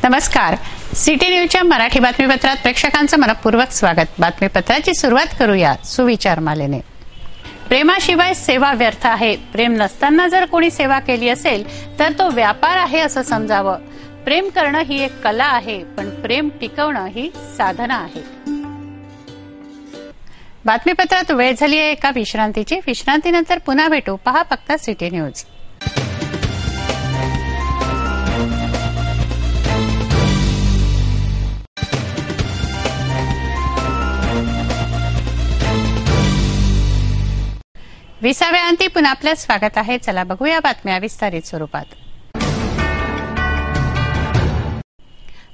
नमस्कार. सिटी न्यूजच्या मराठी बातमीपत्रात प्रेक्षकांचं मनपूर्वक स्वागत. बातमीपत्राची सुरुवात करूया सुविचार मालेने. प्रेमाशिवाय सेवा व्यर्थ आहे. प्रेम नसताना जर कोणी सेवा केली असेल तर तो व्यापार आहे असं समजावं. प्रेम करणं ही एक कला आहे, पण प्रेम टिकवणं ही साधना आहे. बातमीपत्रात वेळ झाली आहे एका विश्रांतीची. विश्रांतीनंतर पुन्हा भेटू. पहा फक्त सिटी न्यूज. विसाव्या अंती पुन्हा आपलं स्वागत आहे. चला बघूया बातम्या विस्तारित स्वरूपात.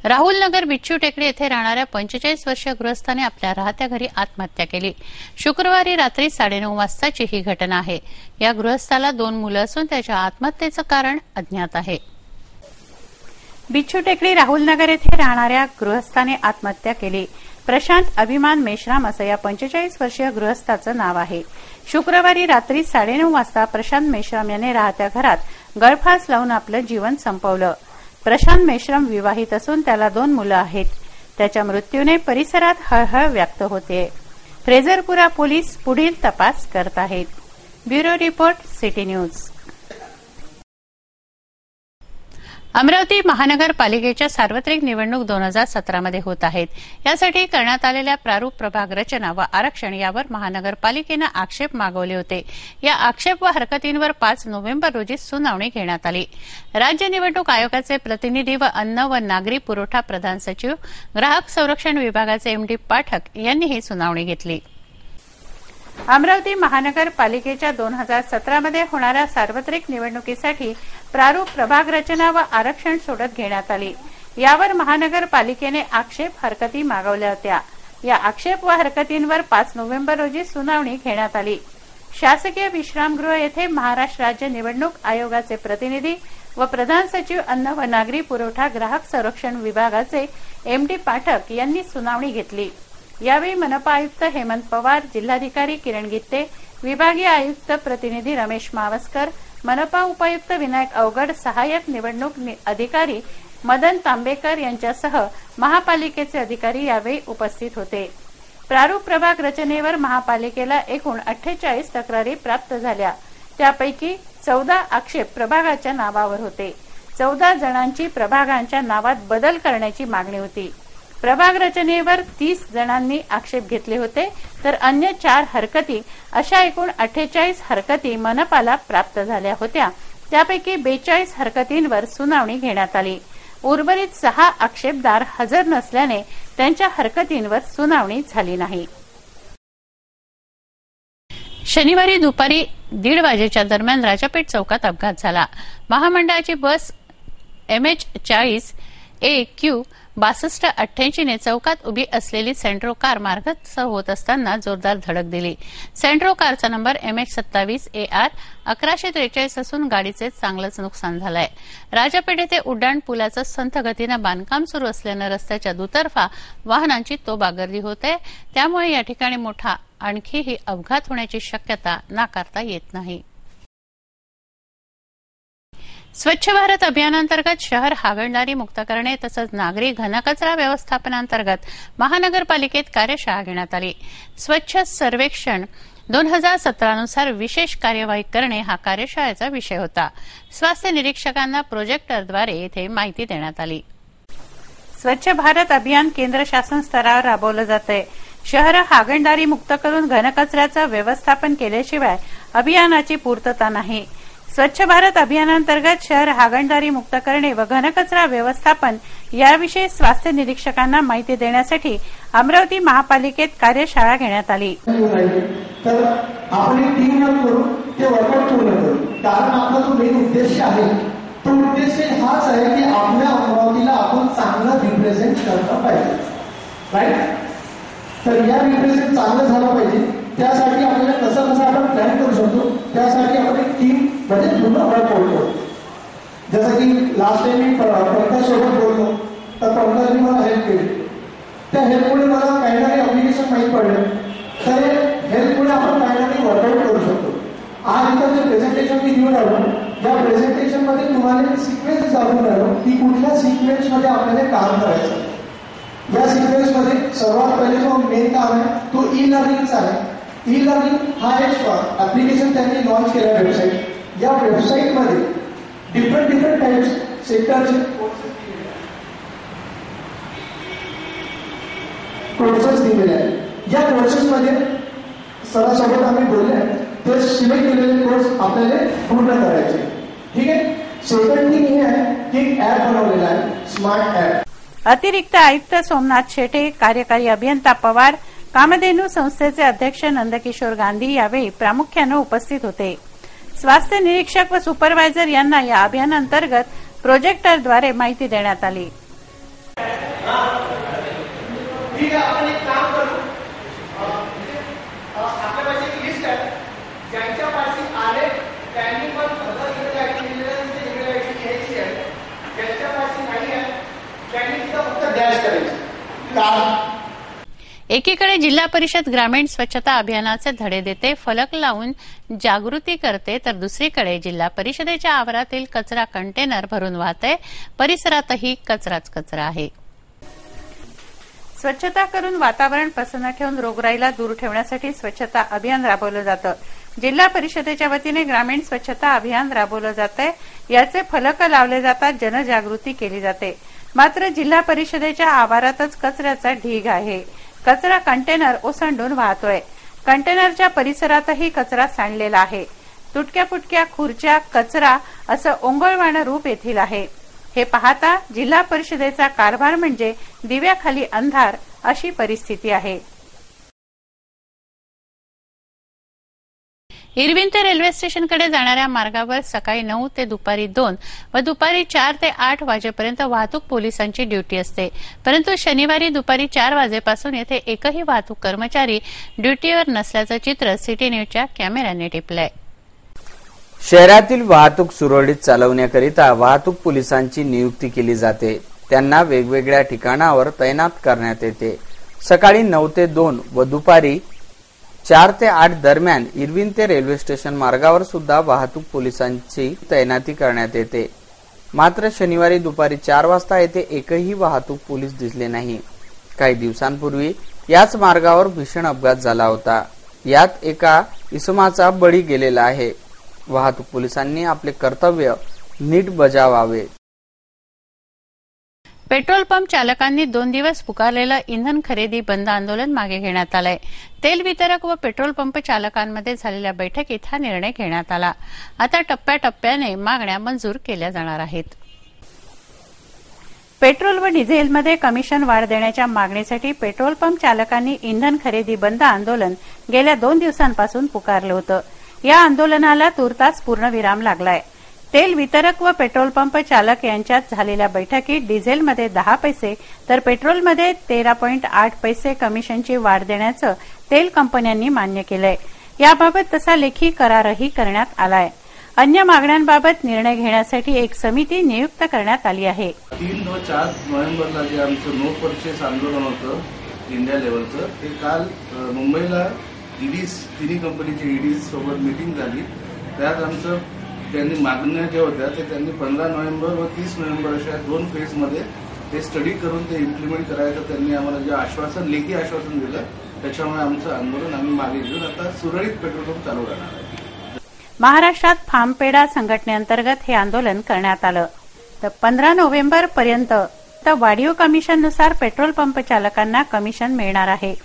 राहुल नगर बिच्छू टेकडी येथे राहणाऱ्या 45 वर्षीय गृहस्थाने आपल्या राहत्या घरी आत्महत्या केली. शुक्रवारी रात्री 9:30 वाजताची ही घटना आहे. या गृहस्थाला 2 मुलं असून त्याच्या आत्महत्येचं कारण अज्ञात आहे. बिच्छू टेकडी राहुल नगर येथे राहणाऱ्या गृहस्थाने आत्महत्या केली. प्रशांत अभिमान मेश्राम असं या 45 वर्षीय गृहस्थाचं नाव आहे. शुक्रवारी रात्री 9:30 वाजता प्रशांत मेश्राम याने राहत्या घरात गळफास लावून आपलं जीवन संपवलं. प्रशांत मेश्राम विवाहित असून त्याला 2 मुलं आहेत. त्याच्या मृत्यूने परिसरात हळहळ व्यक्त होते. फ्रेझरपुरा पोलीस पुढील तपास करत आहेत. Bureau report city news. Amravati महानगरपालिकेच्या सार्वत्रिक निवडणूक 2017 मध्ये होत आहेत. यासाठी करण्यात आलेल्या प्रारूप प्रभाग रचना व आरक्षण यावर महानगरपालिकेनं आक्षेप मागवले होते. या आक्षेप व हरकतींवर 5 नोव्हेंबर रोजी सुनावणी घेण्यात आली. राज्य निवडणूक आयोगाचे प्रतिनिधी व अन्न व नागरी पुरवठा प्रधान सचिव, ग्राहक संरक्षण विभागाचे एमडी पाठक यांनी ही सुनावणी घेतली. अमरावती महानगरपालिकेच्या 2017 मध्ये होणाऱ्या सार्वत्रिक निवडणुकीसाठी प्रारूप प्रभाग रचना व आरक्षण सोडत घेण्यात आली. यावर महानगरपालिकेने आक्षेप हरकती मागवल्या होत्या. या आक्षेप व हरकतींवर 5 नोव्हेंबर रोजी सुनावणी घेण्यात आली. शासकीय विश्रामगृह येथे महाराष्ट्र राज्य निवडणूक आयोगाचे प्रतिनिधी व प्रधान सचिव अन्न व नागरी पुरवठा ग्राहक संरक्षण विभागाचे एमडी पाठक यांनी सुनावणी घेतली. यावेळी मनपा आयुक्त हेमंत पवार, जिल्हाधिकारी किरण गित्ते, विभागीय आयुक्त प्रतिनिधी रमेश मावस्कर, मनपा उपायुक्त विनायक अवघड, सहाय्यक निवडणूक अधिकारी मदन तांबेकर यांच्यासह महापालिकेचे अधिकारी यावेळी उपस्थित होते. प्रारूप प्रभाग रचनेवर महापालिकेला एकूण 48 तक्रारी प्राप्त झाल्या. त्यापैकी 14 आक्षेप प्रभागाच्या नावावर होते. 14 जणांची प्रभागांच्या नावात बदल करण्याची मागणी होती. प्रभाग रचनेवर 30 जणांनी आक्षेप घेतले होते, तर अन्य 4 हरकती अशा एकूण 48 हरकती मनपाला प्राप्त झाल्या होत्या. त्यापैकी 42 हरकतींवर सुनावणी घेण्यात आली. उर्वरित 6 आक्षेपदार हजर नसल्याने त्यांच्या हरकतींवर सुनावणी झाली नाही. शनिवारी दुपारी 1:30 वाजेच्या दरम्यान राजापेठ चौकात अपघात झाला. महामंडळाची बस MH40 AQ 6288 ने चौकात उभी असलेली सेंट्रो कार मार्गस्थ होत असताना जोरदार धडक दिली. सेंट्रो कारचा नंबर MH27 AR 1143 असून गाडीचे चांगलंच नुकसान झालंय. राजापेठ येथे उड्डाण पुलाचं संथ गतीनं बांधकाम सुरू असल्यानं रस्त्याच्या दुतर्फा वाहनांची तोबागर्दी होते. त्यामुळे या ठिकाणी मोठा आणखीही अपघात होण्याची शक्यता नाकारता येत नाही. स्वच्छ भारत अभियानांतर्गत शहर हागणदारी मुक्त करणे तसंच नागरी घनकचरा व्यवस्थापनांतर्गत महानगरपालिकेत कार्यशाळा घेण्यात आली. स्वच्छ सर्वेक्षण 2017 नुसार विशेष कार्यवाही करणे हा कार्यशाळेचा विषय होता. स्वास्थ्य निरीक्षकांना प्रोजेक्टरद्वारे येथे माहिती देण्यात आली. स्वच्छ भारत अभियान केंद्र शासन स्तरावर राबवलं जातंय. शहर हागणदारी मुक्त करून घनकचऱ्याचं व्यवस्थापन केल्याशिवाय अभियानाची पूर्तता नाही. स्वच्छ भारत अभियानांतर्गत शहर हागणदारी मुक्त करणे व घनकचरा व्यवस्थापन याविषयी स्वास्थ्य निरीक्षकांना माहिती देण्यासाठी अमरावती महापालिकेत कार्यशाळा घेण्यात आली. तर आपण एक टीम करून ते वर्कआउट पूर्ण करू. कारण आपला जो मेन उद्देश आहे तो उद्देश हाच आहे की आपल्या अमरावतीला आपण चांगलं रिप्रेझेंट करता पाहिजे. राईट. तर या रिप्रेझेंट चांगलं झालं पाहिजे. त्यासाठी आपल्याला कसं आपण प्लॅन करू शकतो. त्यासाठी आपण एक टीम म्हणजे पूर्ण वर्कआउट करू. जसं की लास्ट टाइम मी पंकजसोबत बोललो तर पंकजनी मला हेल्प केली. त्या हेल्पमुळे मला काही ना काही अप्लिकेशन माहीत पडले. तर हेल्पमुळे आपण काही ना काही वर्कआउट करू शकतो. आज इथं जे प्रेझेंटेशन मी घेऊन आलो या प्रेझेंटेशन मध्ये तुम्हाला सिक्वेन्स दाखवून राहिलो की कुठल्या सिक्वेन्स मध्ये आपल्याला काम करायचं. या सिक्वेन्स मध्ये सर्वात पहिले जो मेन काम आहे तो ई लर्निंगचा आहे. ई लर्निंग हा एक ऍप्लिकेशन त्यांनी लॉन्च केला वेबसाईट. या वेबसाईट मध्ये डिफरंट टाइप्स सेक्टरचे कोर्सेस दिलेले आहेत. या कोर्सेस मध्ये सरासोबत आम्ही बोलले ते सिलेक्ट केलेले कोर्स आपल्याला पूर्ण करायचे. ठीक आहे. सेकंड थिंग हे आहे की एक ऍप बनवलेला आहे, स्मार्ट ऍप. अतिरिक्त आयुक्त सोमनाथ शेटे, कार्यकारी अभियंता पवार, कामधेनू संस्थेचे अध्यक्ष नंदकिशोर गांधी यावेळी प्रामुख्याने उपस्थित होते. स्वास्थ्य निरीक्षक व सुपरवायझर यांना या अभियानांतर्गत प्रोजेक्टरद्वारे माहिती देण्यात आली. ठीक आहे, आपण एक काम करू. आपल्यापाशी एक लिस्ट आहे. ज्यांच्या पाशी आले त्यांनी पण घ्यायची आहे. ज्यांच्या पाशी नाही आहे त्यांनी फक्त डॅश करायची. एकीकडे जिल्हा परिषद ग्रामीण स्वच्छता अभियानाचे धडे देते, फलक लावून जागृती करते, तर दुसरीकडे जिल्हा परिषदेच्या आवारातील कचरा कंटेनर भरून वाहते. परिसरातही कचराच कचरा आहे. स्वच्छता करून वातावरण प्रसन्न ठेवून रोगराईला दूर ठेवण्यासाठी स्वच्छता अभियान राबवलं जातं. जिल्हा परिषदेच्या वतीने ग्रामीण स्वच्छता अभियान राबवलं जातंय. याचे फलक लावले जातात, जनजागृती केली जाते. मात्र जिल्हा परिषदेच्या आवारातच कचऱ्याचा ढीग आहे. कचरा कंटेनर ओसंडून वाहतोय. कंटेनरच्या परिसरातही कचरा सांडलेला आहे. तुटक्या फुटक्या खुर्च्या, कचरा असं ओंगळवाणं रूप येथील आहे. हे पाहता जिल्हा परिषदेचा कारभार म्हणजे दिव्याखाली अंधार अशी परिस्थिती आहे. इरविन ते रेल्वे स्टेशनकडे जाणाऱ्या मार्गावर सकाळी 9 ते दुपारी 2 व दुपारी 4 ते 8 वाजेपर्यंत वाहतूक पोलिसांची ड्युटी असते. परंतु शनिवारी दुपारी 4 वाजेपासून येथे एकही वाहतूक कर्मचारी ड्युटीवर नसल्याचं चित्र सिटी न्यूजच्या कॅमेऱ्याने टिपलंय. शहरातील वाहतूक सुरळीत चालवण्याकरिता वाहतूक पोलिसांची नियुक्ती केली जाते. त्यांना वेगवेगळ्या ठिकाणावर तैनात करण्यात येते. सकाळी 9 ते 2 व दुपारी 4 ते 8 दरम्यान इरविन ते रेल्वे स्टेशन मार्गावर सुद्धा वाहतूक पोलिसांची तैनाती करण्यात येते. मात्र शनिवारी दुपारी 4 वाजता येथे एकही वाहतूक पोलीस दिसले नाही. काही दिवसांपूर्वी याच मार्गावर भीषण अपघात झाला होता. यात एका इसमाचा बळी गेलेला आहे. वाहतूक पोलिसांनी आपले कर्तव्य नीट बजावावे. पेट्रोल पंप चालकांनी 2 दिवस पुकारलेलं इंधन खरेदी बंद आंदोलन मागे घेण्यात आलंय. तेल वितरक व पेट्रोल पंप चालकांमध्ये झालेल्या बैठकीत हा निर्णय घेण्यात आला. आता टप्प्याटप्प्याने मागण्या मंजूर केल्या जाणार आहेत. पेट्रोल व डिझेलमध्ये कमिशन वाढ देण्याच्या मागणीसाठी पेट्रोल पंप चालकांनी इंधन खरेदी बंद आंदोलन गेल्या 2 दिवसांपासून पुकारलं होतं. या आंदोलनाला तूर्तास पूर्णविराम लागलाय. तेल वितरक व पेट्रोल पंप चालक यांच्यात झालेल्या बैठकीत डिझेलमध्ये 10 पैसे तर पेट्रोलमध्ये 13.8 पैसे कमिशनची वाढ देण्याचं तेल कंपन्यांनी मान्य केलंय. याबाबत तसा लेखी करारही करण्यात आलाय. अन्य मागण्यांबाबत निर्णय घेण्यासाठी एक समिती नियुक्त करण्यात आली आहे. 3 व 4 नोव्हेंबरला जे आमचं नो परचेस आंदोलन होतं इंडिया लेवलचं, ते काल मुंबईला ईडीज तिन्ही कंपनीच्या ईडीज सोबत मीटिंग झाली. त्यात आमचं त्यांनी मागण्या ज्या होत्या ते त्यांनी 15 नोव्हेंबर व 30 नोव्हेंबर अशा 2 फेजमध्ये ते स्टडी करून ते इम्प्लिमेंट करायचं त्यांनी आम्हाला जे आश्वासन, लेखी आश्वासन दिलं, त्याच्यामुळे आमचं आंदोलन आम्ही मागे घेऊन आता सुरळीत पेट्रोल पंप चालू राहणार आहे. महाराष्ट्रात फार्मपेडा संघटनेअंतर्गत हे आंदोलन करण्यात आलं. तर 15 नोव्हेंबर पर्यंत वाढीव कमिशननुसार पेट्रोल पंप चालकांना कमिशन मिळणार आहे.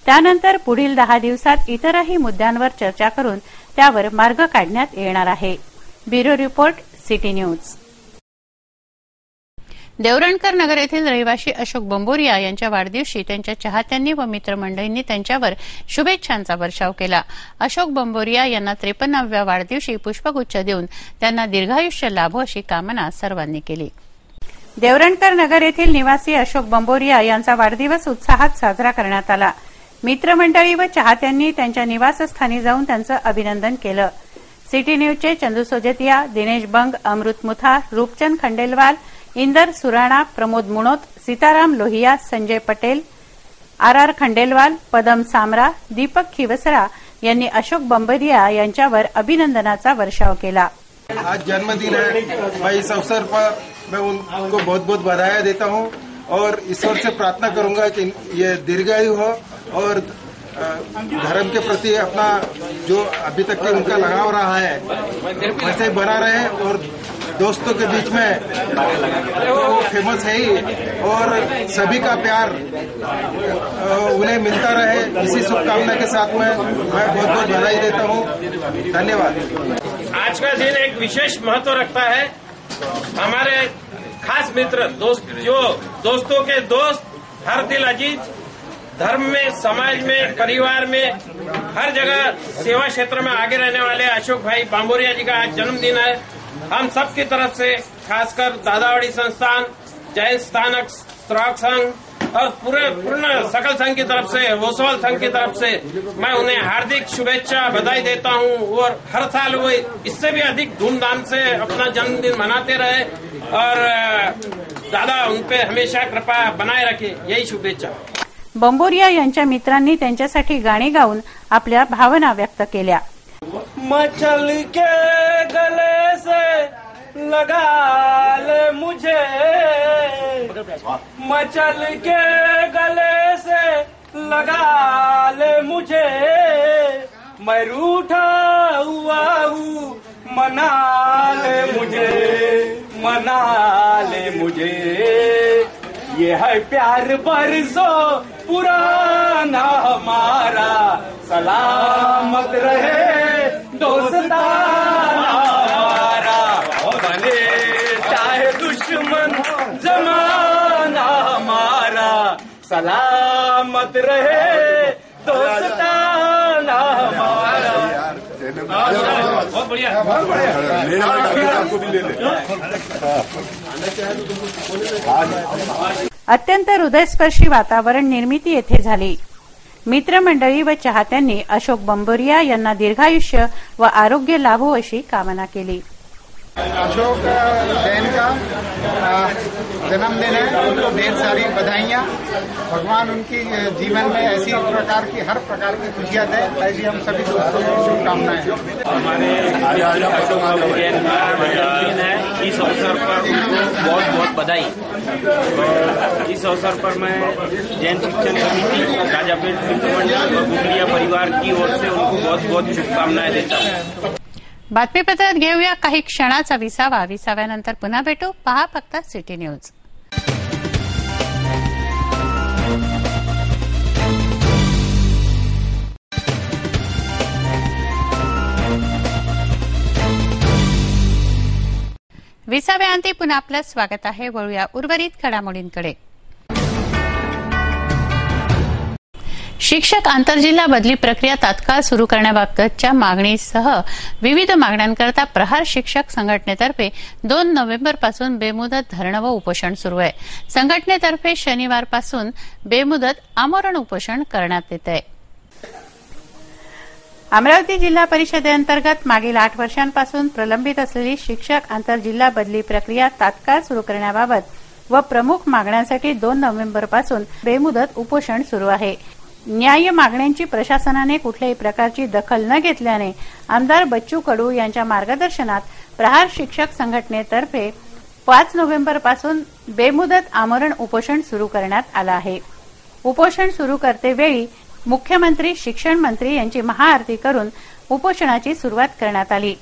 त्यानंतर पुढील 10 दिवसात इतरही मुद्द्यांवर चर्चा करून त्यावर मार्ग काढण्यात येणार आहे. Bureau report, city news. Devrankar Nagar येथील रहिवासी अशोक बंबोरिया यांच्या वाढदिवशी त्यांच्या चाहत्यांनी व मित्रमंडळींनी त्यांच्यावर शुभेच्छांचा वर्षाव केला. अशोक बंबोरिया यांना 53व्या वाढदिवशी पुष्पगुच्छ देऊन त्यांना दीर्घायुष्य लाभो अशी कामना सर्वांनी केली. देवरणकर नगर येथील निवासी अशोक बंबोरिया यांचा वाढदिवस उत्साहात साजरा करण्यात आला. मित्रमंडळी व चाहत्यांनी त्यांच्या निवासस्थानी जाऊन त्यांचं अभिनंदन केलं. सिटी न्यूजचे चंदू सोजतिया, दिनेश बंग, अमृत मुथा, रूपचंद खंडेलवाल, इंदर सुराणा, प्रमोद मुणोत, सीताराम लोहिया, संजय पटेल, आर खंडेलवाल, पदम सामरा, दीपक खिवसरा यांनी अशोक बंबोरिया यांच्यावर अभिनंदनाचा वर्षाव केला. आज जन्मदिन है। मैं इस अवसर पर मैं उनको बहुत बहुत बधाई देता हूँ और ईश्वर से प्रार्थना करूंगा कि ये दीर्घायु हो और धर्म के प्रति अपना जो अभी तक के उनका लगाव रहा है वैसे ही बना रहे और दोस्तों के बीच में वो फेमस है ही और सभी का प्यार उन्हें मिलता रहे। इसी शुभकामना के साथ में मैं बहुत बहुत बधाई देता हूँ। धन्यवाद। आज का दिन एक विशेष महत्व रखता है। हमारे खास मित्र दोस्तों के दोस्त, हर दिल अजीज, धर्म में, समाज में, परिवार में, हर जगह सेवा क्षेत्र में आगे रहने वाले अशोक भाई बाम्बोरिया जी का आज जन्मदिन है। हम सब की तरफ से, खासकर दादावाड़ी संस्थान, जैन स्थानक श्रावक संघ और पूर्ण सकल संघ की तरफ से, ओसवाल संघ की तरफ से मैं उन्हें हार्दिक शुभेच्छा, बधाई देता हूं और हर साल वो इससे भी अधिक धूमधाम से अपना जन्मदिन मनाते रहे और दादा उन पे हमेशा कृपा बनाए रखे, यही शुभेच्छा। बंबोरिया यांच्या मित्रांनी त्यांच्यासाठी गाणी गाऊन आपल्या भावना व्यक्त केल्या। मचल के गले से लगा ले मुझे, मचल के गले से लगा ले मुझे, मैं रूठा हुआ हूँ मना ले मुझे, मना ले मुझे। ये है प्यार बरसों पुराना हमारा, सलामत रहे दोस्ताना हमारा, बने चाहे दुश्मन जमाना हमारा, सलामत रहे दोस्ताना हमारा। बहुत बढ़िया, बहुत बढ़िया। आपको भी ले ले। अत्यंत हृदयस्पर्शी वातावरण निर्मिती येथे झाली। मित्रमंडळी व चाहत्यांनी अशोक बंबोरिया यांना दीर्घायुष्य व आरोग्य लाभो अशी कामना केली। अशोक जैन का जन्मदिन है, उनको ढेर सारी बधाइयाँ। भगवान उनकी जीवन में ऐसी प्रकार की हर प्रकार की खुशियाँ दें, ऐसी हम सभी दोस्तों को शुभकामनाएं। हमारे जैन का जन्मदिन है, इस अवसर पर उनको बहुत बहुत बधाई। इस अवसर पर मैं जैन शिक्षण समिति, राजापेठ मित्रमंडल और गुगलिया परिवार की ओर से उनको बहुत बहुत शुभकामनाएं देता हूँ। बातमीपत्रात घेऊया काही क्षणाचा विसावा। विसाव्यानंतर पुन्हा भेटू। पहा फक्त सिटी न्यूज। विसाव्याअंती पुन्हा आपलं स्वागत आहे। वळूया उर्वरित घडामोडींकडे। शिक्षक आंतरजिल्हा बदली प्रक्रिया तात्काळ सुरू करण्याबाबतच्या मागणीसह विविध मागण्यांकरता प्रहार शिक्षक संघटनेतर्फे 2 नोव्हेंबरपासून बेमुदत धरणं व उपोषण सुरू आहे। संघटनेतर्फे शनिवारपासून बेमुदत आमरण उपोषण करण्यात येत आहे। अमरावती जिल्हा परिषदेअंतर्गत मागील 8 वर्षांपासून प्रलंबित असलेली शिक्षक आंतरजिल्हा बदली प्रक्रिया तात्काळ सुरू करण्याबाबत व प्रमुख मागण्यांसाठी 2 नोव्हेंबरपासून बेमुदत उपोषण सुरू आहे। न्याय्य मागण्यांची प्रशासनाने कुठल्याही प्रकारची दखल न घेतल्याने आमदार बच्चू कडू यांच्या मार्गदर्शनात प्रहार शिक्षक संघटनेतर्फे 5 नोव्हेंबरपासून बेमुदत आमरण उपोषण सुरू करण्यात आलं आहे। उपोषण सुरू करतेवेळी मुख्यमंत्री, शिक्षण मंत्री यांची महाआरती करून उपोषणाची सुरुवात करण्यात आली।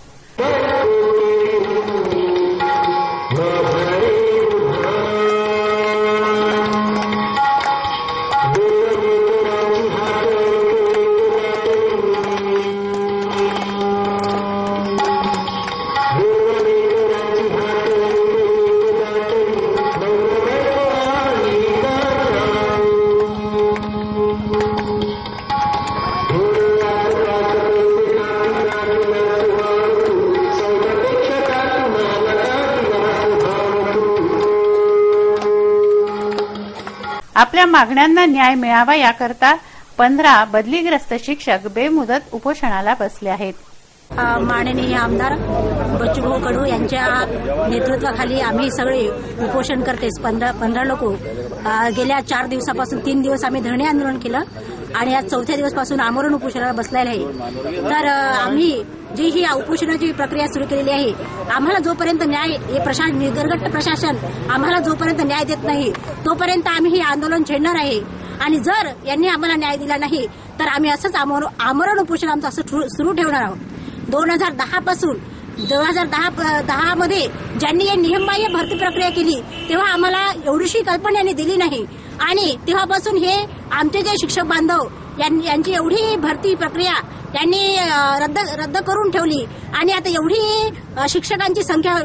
आपल्या मागण्यांना न्याय मिळावा याकरता 15 बदलीग्रस्त शिक्षक बेमुदत उपोषणाला बसले आहेत। माननीय आमदार बच्चूभाऊ कडू यांच्या नेतृत्वाखाली आम्ही सगळे उपोषण करतेस 15 लोक गेल्या 4 दिवसापासून 3 दिवस आम्ही धरणे आंदोलन केलं आणि आज 4थ्या दिवसपासून आमरण उपोषणाला बसलेले आहे। तर आम्ही जी ही उपोषणाची प्रक्रिया सुरू केलेली आहे. आम्हाला जोपर्यंत न्याय हे निर्गट प्रशासन आम्हाला जोपर्यंत न्याय देत नाही तोपर्यंत आम्ही हे आंदोलन छेडणार आहे. आणि जर यांनी आम्हाला न्याय दिला नाही तर आम्ही असंच आमरण उपोषण आमचं असं सुरू ठेवणार आहोत. 2010 पासून 2010 मध्ये ज्यांनी ही नियमबाह्य भरती प्रक्रिया केली तेव्हा आम्हाला एवढीशी कल्पना यांनी दिली नाही आणि तेव्हापासून हे आमचे जे शिक्षक बांधव यांची एवढी भरती प्रक्रिया यांनी रद्द करून ठेवली आणि आता एवढी शिक्षकांची संख्या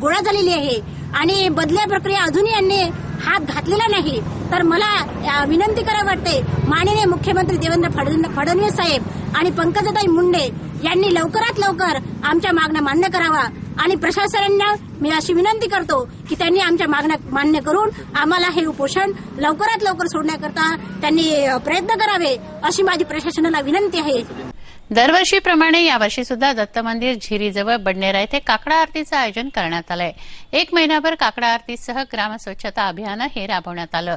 गोळा झालेली आहे आणि बदल्या प्रक्रिया अजूनही यांनी हात घातलेला नाही. तर मला विनंती करावी वाटते माननीय मुख्यमंत्री देवेंद्र फडणवीस साहेब आणि पंकजाताई मुंडे यांनी लवकरात लवकर आमच्या मागण्या मान्य करावा आणि प्रशासनाला मी अशी विनंती करतो की त्यांनी आमच्या मागण्या मान्य करून आम्हाला हे उपोषण लवकरात लवकर सोडण्याकरता त्यांनी प्रयत्न करावे अशी माझी प्रशासनाला विनंती आहे. दरवर्षीप्रमाणे यावर्षी सुद्धा दत्त मंदिर झिरीजवळ बडनेरा येथे काकडा आरतीचं आयोजन करण्यात आलंय. 1 महिनाभर काकडा आरतीसह ग्राम स्वच्छता अभियान हे राबवण्यात आलं.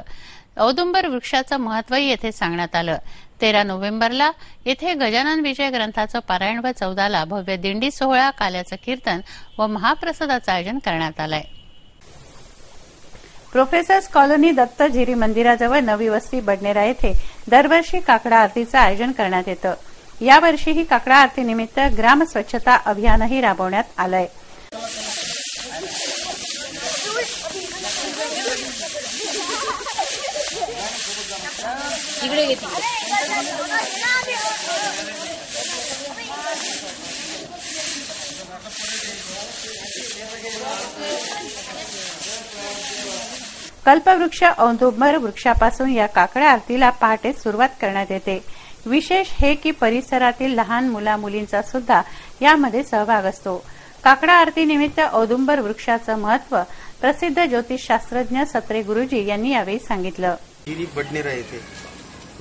औदुंबर वृक्षाचं महत्वही येथे सांगण्यात आलं. 13 नोव्हेंबरला येथे गजानन विजय ग्रंथाचं पारायण व 14ला भव्य दिंडी सोहळा, काल्याचं कीर्तन व महाप्रसादाचं आयोजन करण्यात आलंय. प्रोफेसर्स कॉलनी दत्त झिरी मंदिराजवळ नवी वस्ती बडनेरा येथे दरवर्षी काकडा आरतीचं आयोजन करण्यात येतं. यावर्षीही काकडा आरतीनिमित्त ग्राम स्वच्छता अभियानही राबवण्यात आलंय. कल्पवृक्ष औदुंबर वृक्षापासून या काकडा आरतीला पहाटे सुरुवात करण्यात येते. विशेष हे की परिसरातील लहान मुला मुलींचा सुद्धा यामध्ये सहभाग असतो. काकडा आरती निमित्त औदुंबर वृक्षाचं महत्व प्रसिद्ध ज्योतिषशास्त्रज्ञ सत्रे गुरुजी यांनी यावेळी सांगितलं. बडनेरा येथे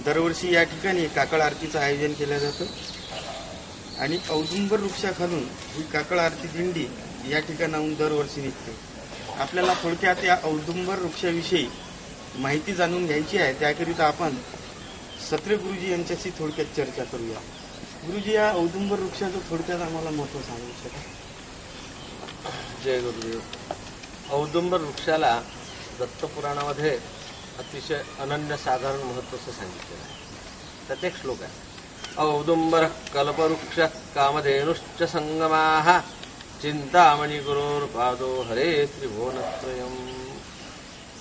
दरवर्षी या ठिकाणी काकड आरतीचं आयोजन केलं जातं आणि औदुंबर वृक्षाखालून ही काकड आरती दिंडी या ठिकाणाहून दरवर्षी निघते. आपल्याला थोडक्यात या औदुंबर वृक्षाविषयी माहिती जाणून घ्यायची आहे. त्याकरिता आपण सत्रे गुरुजी यांच्याशी थोडक्यात चर्चा करूया. गुरुजी, या औदुंबर वृक्षाचं थोडक्यात आम्हाला महत्व सांगू शकाल? जय गुरुदेव. औदुंबर वृक्षाला दत्तपुराणामध्ये अतिशय अनन्यसाधारण महत्व सांगितलेलं आहे. त्यात एक श्लोक आहे, औदुंबर कल्पवृक्ष कामधेनुश्च संगमाः चिंतामणी गुरुर्पादो हरे त्रिभुवनत्रयम्.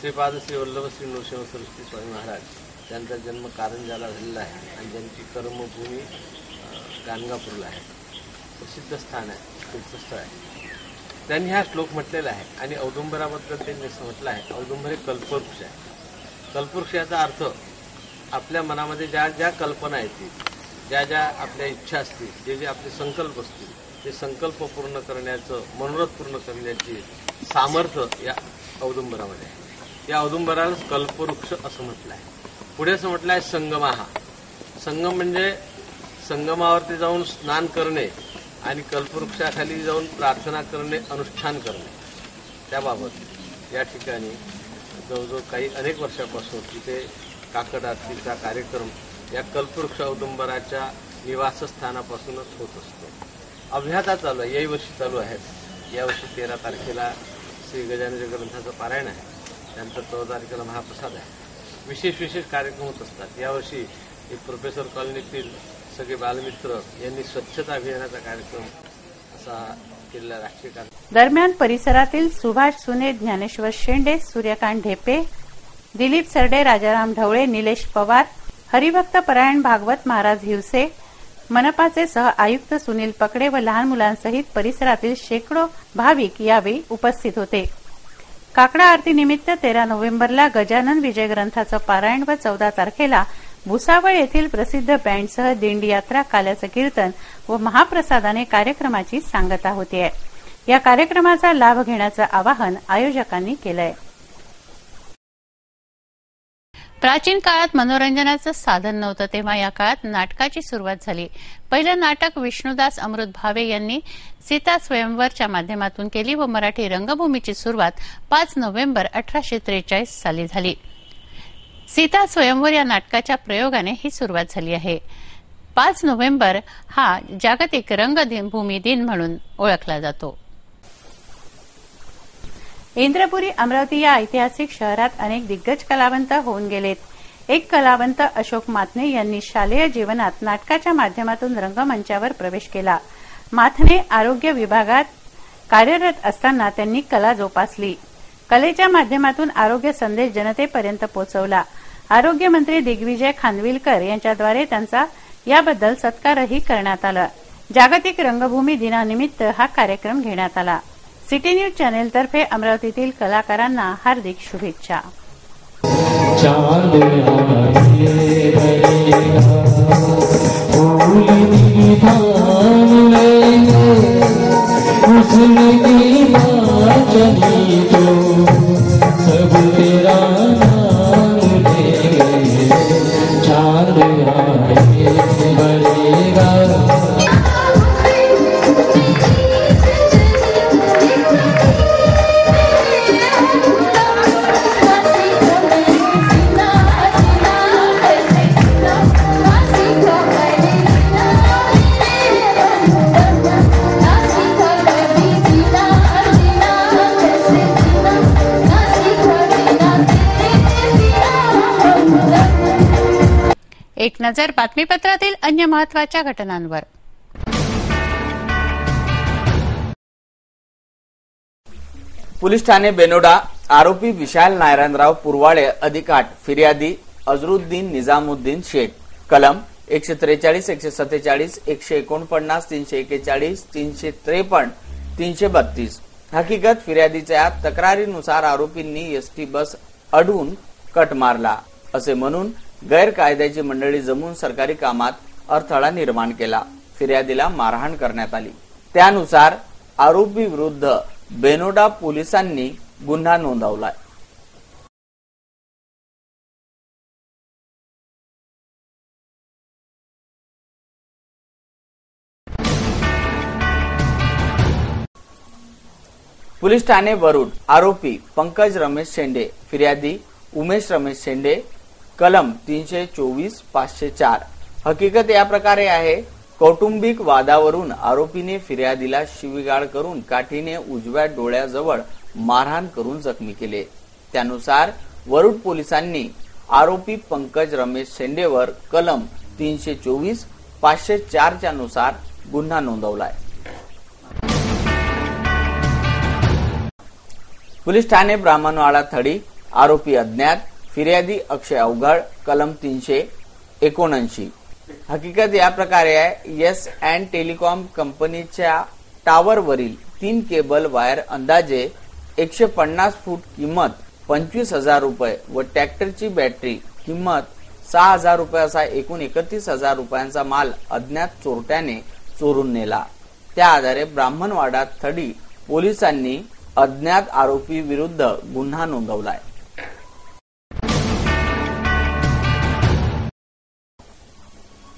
श्रीपाद श्री वल्लभ श्री नृसिंह सरस्वती स्वामी महाराज त्यांचा जन्म कारंजाला झालेला आहे आणि त्यांची कर्मभूमी गाणगापूरला आहे. प्रसिद्ध स्थान आहे, तीर्थस्थळ आहे. त्यांनी हा श्लोक म्हटलेला आहे आणि औदुंबराबद्दल त्यांनी असं म्हटलं आहे, औदुंबर हे कल्पवृक्ष आहे. कल्पवृक्षाचा अर्थ आपल्या मनामध्ये ज्या ज्या कल्पना येतील, ज्या ज्या आपल्या इच्छा असतील, जे जे आपले संकल्प असतील, ते संकल्प पूर्ण करण्याचं, मनोरथ पूर्ण करण्याची सामर्थ्य या औदुंबरामध्ये आहे. या औदुंबराला कल्पवृक्ष असं म्हटलं आहे. पुढे असं म्हटलं आहे संगमाहा. संगम म्हणजे संगमावरती जाऊन स्नान करणे आणि कल्पवृक्षाखाली जाऊन प्रार्थना करणे, अनुष्ठान करणे. त्याबाबत या ठिकाणी जवळजवळ काही अनेक वर्षापासून तिथे काकड आरतीचा कार्यक्रम या कल्पवृक्ष औदुंबराच्या निवासस्थानापासूनच होत असतो. अभ्यासा चालू आहे, याही वर्षी चालू आहेत. यावर्षी 13 तारखेला श्री गजानन ग्रंथाचं पारायण आहे, त्यानंतर 14 तारखेला महाप्रसाद आहे. विशेष कार्यक्रम होत असतात. यावर्षी एक प्रोफेसर कॉलनीतील सगळे बालमित्र यांनी स्वच्छता अभियानाचा कार्यक्रम असा केलेला राष्ट्रीय कार्यक्रम. दरम्यान परिसरातील सुभाष सुने, ज्ञानेश्वर शेंडे, सूर्यकांत ढेपे, दिलीप सरडे, राजाराम ढवळे, निलेश पवार, हरिभक्त परायण भागवत महाराज हिवसे, मनपाचे सह आयुक्त सुनील पकडे व लहान मुलांसहित परिसरातील शेकडो भाविक यावेळी उपस्थित होते. काकडा आरती निमित्त 13 नोव्हेंबरला गजानन विजय ग्रंथाचं पारायण व 14 तारखेला भुसावळ येथील प्रसिद्ध बँडसह दिंडी यात्रा, काल्याचं कीर्तन व महाप्रसादाने कार्यक्रमाची सांगता होती. या कार्यक्रमाचा लाभ घेण्याचं आवाहन आयोजकांनी केलंय. प्राचीन काळात मनोरंजनाचं साधन नव्हतं, तेव्हा या काळात नाटकाची सुरुवात झाली. पहिलं नाटक विष्णुदास अमृत भावे यांनी सीता स्वयंवरच्या माध्यमातून केली व मराठी रंगभूमीची सुरुवात 5 नोव्हेंबर 1843 साली झाली. सीता स्वयंवर या नाटकाच्या प्रयोगाने ही सुरुवात झाली आहे. 5 नोव्हेंबर हा जागतिक रंगभूमी दिन म्हणून ओळखला जातो. इंद्रपुरी अमरावती या ऐतिहासिक शहरात अनेक दिग्गज कलावंत होऊन गेलेत. एक कलावंत अशोक माथने यांनी शालेय जीवनात नाटकाच्या माध्यमातून रंगमंचावर प्रवेश केला. माथने आरोग्य विभागात कार्यरत असताना त्यांनी कला जोपासली. कलेच्या माध्यमातून आरोग्य संदेश जनतेपर्यंत पोहोचवला. आरोग्यमंत्री दिग्विजय खानविलकर यांच्याद्वारे त्यांचा याबद्दल सत्कारही करण्यात आला. जागतिक रंगभूमी दिनानिमित्त हा कार्यक्रम घेण्यात आला. सिटी न्यूज चॅनेलतर्फे अमरावतीतील कलाकारांना हार्दिक शुभेच्छा. एक नजर बातमीपत्रातील अन्य महत्त्वाच्या घटनांवर. पोलीस ठाणे बेनोडा. आरोपी विशाल नारायणराव पुरवाळे अधिक 8, फिर्यादी अजरुद्दीन निजामुद्दीन शेख. कलम 143, 147, 149, 341, 353, 332. हकीकत फिर्यादीच्या तक्रारीनुसार आरोपींनी एसटी बस अडवून कट मारला असे म्हणून गैरकायद्याची मंडळी जमून सरकारी कामात अडथळा निर्माण केला. फिर्यादीला मारहाण करण्यात आली. त्यानुसार आरोपी विरुद्ध बेनोडा पोलिसांनी गुन्हा नोंदवलाय. पोलीस ठाणे वरुड. आरोपी पंकज रमेश शेंडे, फिर्यादी उमेश रमेश शेंडे. कलम 324, 504. हकीकत या प्रकारे आहे. कौटुंबिक वादावरून आरोपीने फिर्यादीला शिवीगाळ करून काठीने उजव्या डोळ्याजवळ मारहाण करून जखमी केले. त्यानुसार वरुड पोलिसांनी आरोपी पंकज रमेश शेंडेवर कलम 324, 504 च्या नुसार गुन्हा नोंदवलाय. पोलीस ठाणे ब्राह्मणवाडा थडी. आरोपी अज्ञात, फिर्यादी अक्षय अवघड. कलम 379. हकीकत या प्रकारे आहे. एस अँड टेलिकॉम कंपनीच्या टावरवरील 3 केबल वायर अंदाजे 150 फूट किंमत 25,000 रुपये व ट्रॅक्टरची बॅटरी किंमत 6,000 रुपये असा एकूण 31,000 रुपयांचा माल अज्ञात चोरट्याने चोरून नेला. त्या आधारे ब्राह्मणवाडा थडी पोलिसांनी अज्ञात आरोपी विरुद्ध गुन्हा नोंदवलाय.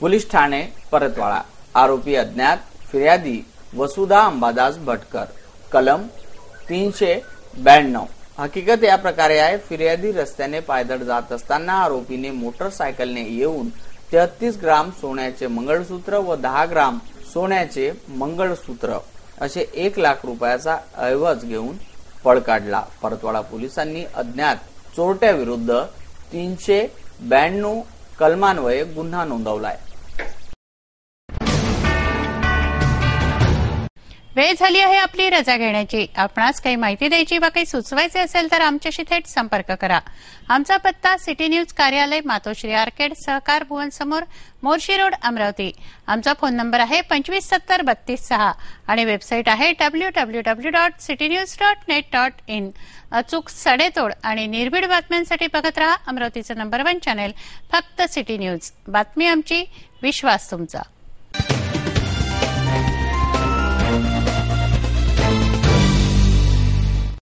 पोलीस ठाणे परतवाडा. आरोपी अज्ञात, फिर्यादी वसुधा अंबादास भटकर. कलम 392. हकीकत या प्रकारे आहे. फिर्यादी रस्त्याने पायदळ जात असताना आरोपीने मोटरसायकलने येऊन 33 ग्राम सोन्याचे मंगळसूत्र व 10 ग्राम सोन्याचे मंगळसूत्र असे 1 लाख रुपयाचा ऐवज घेऊन पळ काढला. परतवाडा पोलिसांनी अज्ञात चोरट्याविरुद्ध 392 कलमान्वये गुन्हा नोंदवलाय. वेळ झाली आहे आपली रजा घेण्याची. आपणास काही माहिती द्यायची वा काही सुचवायचे असेल तर आमच्याशी थेट संपर्क करा. आमचा पत्ता सिटी न्यूज कार्यालय, मातोश्री आर्केड, सहकार भुवन समोर, मोर्शी रोड, अमरावती. आमचा फोन नंबर आहे 2570-32-6 आणि वेबसाईट आहे www.citynews.net.in. अचूक सडेतोड आणि निर्भीड बातम्यांसाठी बघत रहा अमरावतीचं नंबर 1 चॅनेल, फक्त सिटी न्यूज. बातमी आमची, विश्वास तुमचा.